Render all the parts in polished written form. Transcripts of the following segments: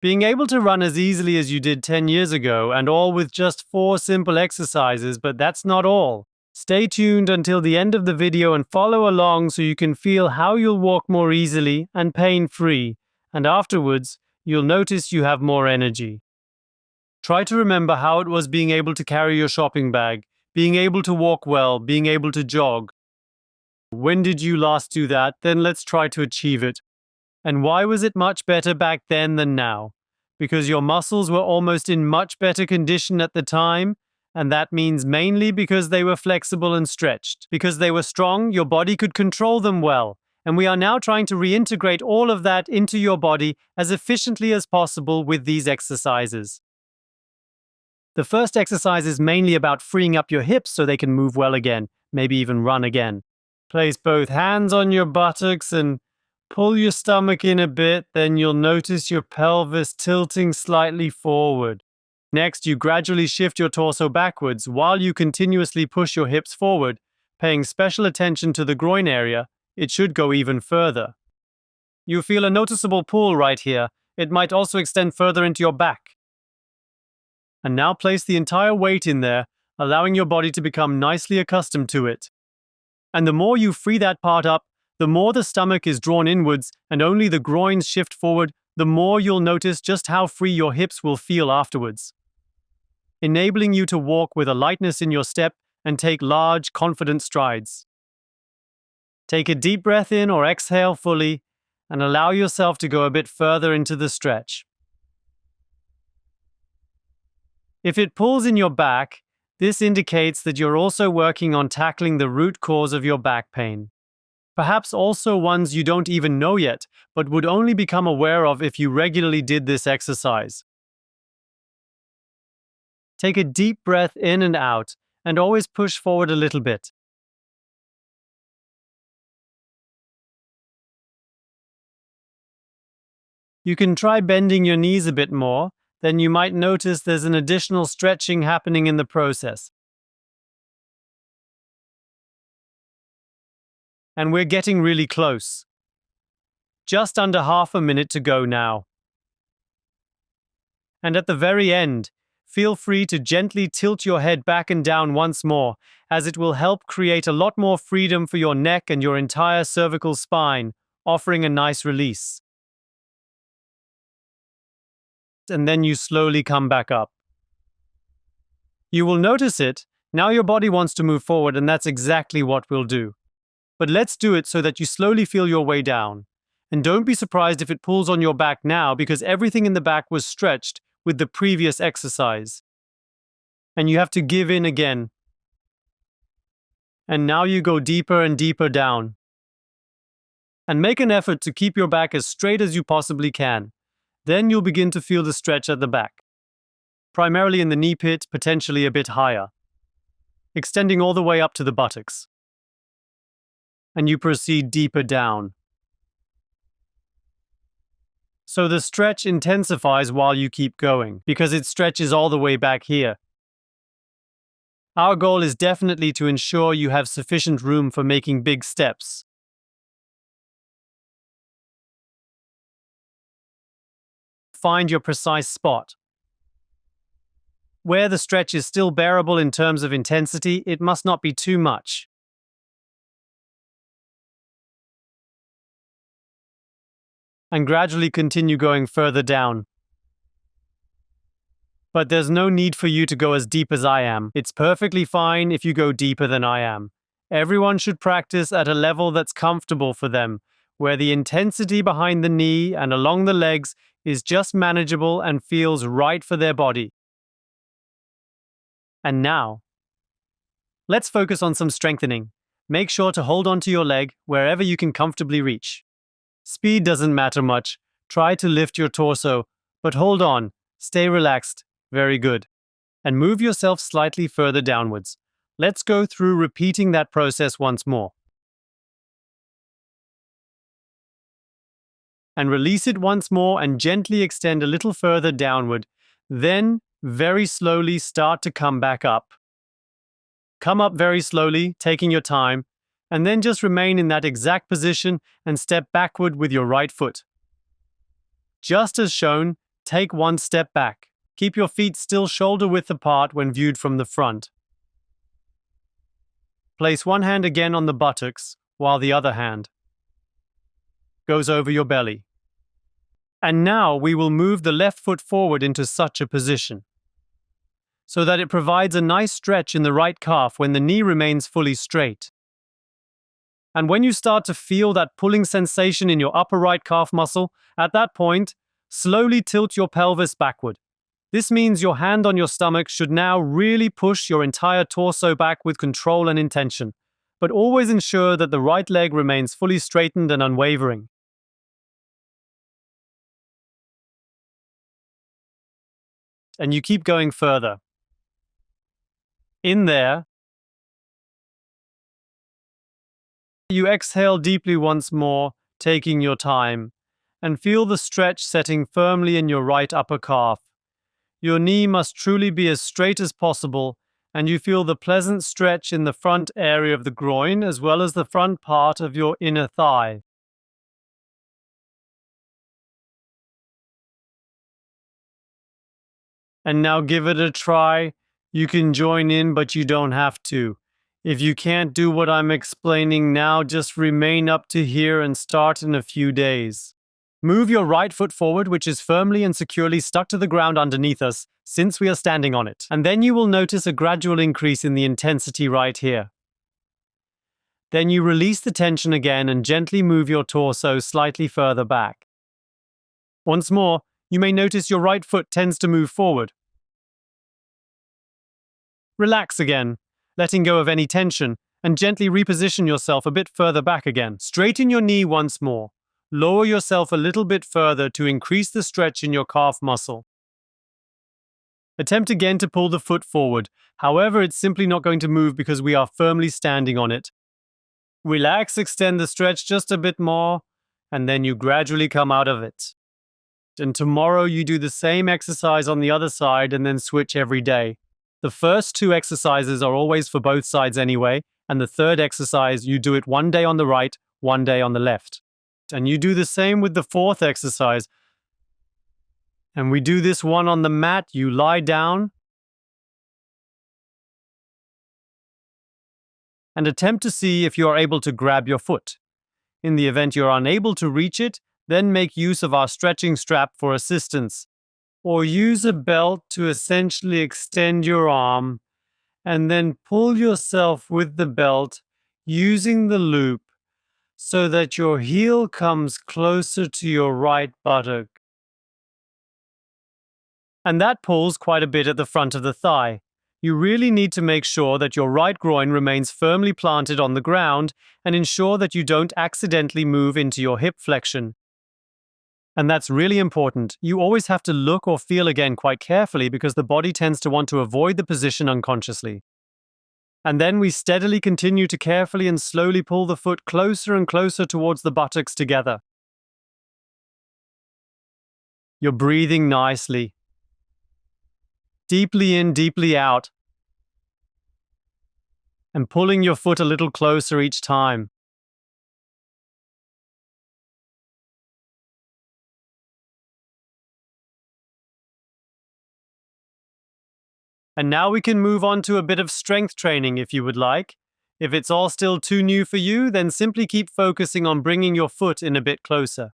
Being able to run as easily as you did 10 years ago, and all with just 4 simple exercises, but that's not all. Stay tuned until the end of the video and follow along so you can feel how you'll walk more easily and pain-free, and afterwards, you'll notice you have more energy. Try to remember how it was being able to carry your shopping bag, being able to walk well, being able to jog. When did you last do that? Then let's try to achieve it. And why was it much better back then than now? Because your muscles were almost in much better condition at the time, and that means mainly because they were flexible and stretched. Because they were strong, your body could control them well, and we are now trying to reintegrate all of that into your body as efficiently as possible with these exercises. The first exercise is mainly about freeing up your hips so they can move well again, maybe even run again. Place both hands on your buttocks and pull your stomach in a bit, then you'll notice your pelvis tilting slightly forward. Next, you gradually shift your torso backwards while you continuously push your hips forward, paying special attention to the groin area. It should go even further. You feel a noticeable pull right here. It might also extend further into your back. And now place the entire weight in there, allowing your body to become nicely accustomed to it. And the more you free that part up, the more the stomach is drawn inwards and only the groins shift forward, the more you'll notice just how free your hips will feel afterwards, enabling you to walk with a lightness in your step and take large, confident strides. Take a deep breath in or exhale fully and allow yourself to go a bit further into the stretch. If it pulls in your back, this indicates that you're also working on tackling the root cause of your back pain. Perhaps also ones you don't even know yet, but would only become aware of if you regularly did this exercise. Take a deep breath in and out, and always push forward a little bit. You can try bending your knees a bit more, then you might notice there's an additional stretching happening in the process. And we're getting really close. Just under half a minute to go now. And at the very end, feel free to gently tilt your head back and down once more, as it will help create a lot more freedom for your neck and your entire cervical spine, offering a nice release. And then you slowly come back up. You will notice it. Now your body wants to move forward, and that's exactly what we'll do. But let's do it so that you slowly feel your way down. And don't be surprised if it pulls on your back now, because everything in the back was stretched with the previous exercise. And you have to give in again. And now you go deeper and deeper down. And make an effort to keep your back as straight as you possibly can. Then you'll begin to feel the stretch at the back. Primarily in the knee pit, potentially a bit higher. Extending all the way up to the buttocks. And you proceed deeper down. So the stretch intensifies while you keep going, because it stretches all the way back here. Our goal is definitely to ensure you have sufficient room for making big steps. Find your precise spot. Where the stretch is still bearable in terms of intensity, it must not be too much. And gradually continue going further down. But there's no need for you to go as deep as I am. It's perfectly fine if you go deeper than I am. Everyone should practice at a level that's comfortable for them, where the intensity behind the knee and along the legs is just manageable and feels right for their body. And now, let's focus on some strengthening. Make sure to hold onto your leg wherever you can comfortably reach. Speed doesn't matter much. Try to lift your torso, but hold on, stay relaxed, very good. And move yourself slightly further downwards. Let's go through repeating that process once more. And release it once more and gently extend a little further downward. Then, very slowly start to come back up. Come up very slowly, taking your time, and then just remain in that exact position and step backward with your right foot. Just as shown, Take one step back. Keep your feet still shoulder width apart when viewed from the front. Place one hand again on the buttocks, while the other hand goes over your belly. And now we will move the left foot forward into such a position, so that it provides a nice stretch in the right calf when the knee remains fully straight. And when you start to feel that pulling sensation in your upper right calf muscle, at that point, slowly tilt your pelvis backward. This means your hand on your stomach should now really push your entire torso back with control and intention, but always ensure that the right leg remains fully straightened and unwavering. And you keep going further. In there, you exhale deeply once more, taking your time, and feel the stretch setting firmly in your right upper calf. Your knee must truly be as straight as possible, and you feel the pleasant stretch in the front area of the groin as well as the front part of your inner thigh. And now give it a try. You can join in, but you don't have to. If you can't do what I'm explaining now, just remain up to here and start in a few days. Move your right foot forward, which is firmly and securely stuck to the ground underneath us, since we are standing on it. And then you will notice a gradual increase in the intensity right here. Then you release the tension again and gently move your torso slightly further back. Once more, you may notice your right foot tends to move forward. Relax again, letting go of any tension, and gently reposition yourself a bit further back again. Straighten your knee once more. Lower yourself a little bit further to increase the stretch in your calf muscle. Attempt again to pull the foot forward. However, it's simply not going to move because we are firmly standing on it. Relax, extend the stretch just a bit more, and then you gradually come out of it. And tomorrow you do the same exercise on the other side and then switch every day. The first two exercises are always for both sides anyway, and the third exercise you do it one day on the right, one day on the left. And you do the same with the fourth exercise. And we do this one on the mat. You lie down and attempt to see if you are able to grab your foot. In the event you are unable to reach it, then make use of our stretching strap for assistance, or use a belt to essentially extend your arm and then pull yourself with the belt using the loop so that your heel comes closer to your right buttock. And that pulls quite a bit at the front of the thigh. You really need to make sure that your right groin remains firmly planted on the ground and ensure that you don't accidentally move into your hip flexion. And that's really important. You always have to look or feel again quite carefully because the body tends to want to avoid the position unconsciously. And then we steadily continue to carefully and slowly pull the foot closer and closer towards the buttocks together. You're breathing nicely. Deeply in, deeply out. And pulling your foot a little closer each time. And now we can move on to a bit of strength training if you would like. If it's all still too new for you, then simply keep focusing on bringing your foot in a bit closer.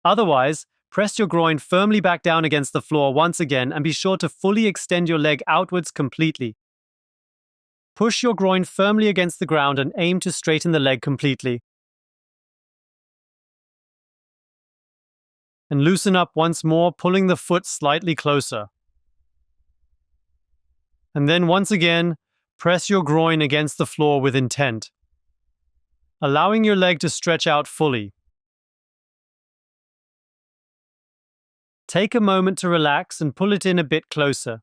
Otherwise, press your groin firmly back down against the floor once again and be sure to fully extend your leg outwards completely. Push your groin firmly against the ground and aim to straighten the leg completely. And loosen up once more, pulling the foot slightly closer. And then once again, press your groin against the floor with intent, allowing your leg to stretch out fully. Take a moment to relax and pull it in a bit closer.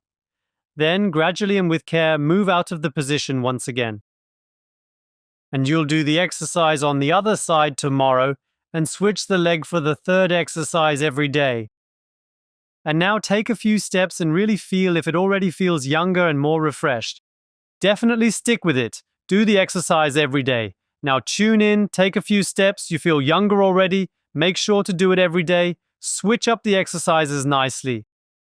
Then, gradually and with care, move out of the position once again. And you'll do the exercise on the other side tomorrow and switch the leg for the third exercise every day. And now take a few steps and really feel if it already feels younger and more refreshed. Definitely stick with it. Do the exercise every day. Now tune in, take a few steps, you feel younger already, make sure to do it every day, switch up the exercises nicely.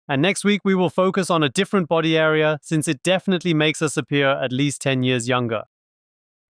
And next week, we will focus on a different body area since it definitely makes us appear at least 10 years younger.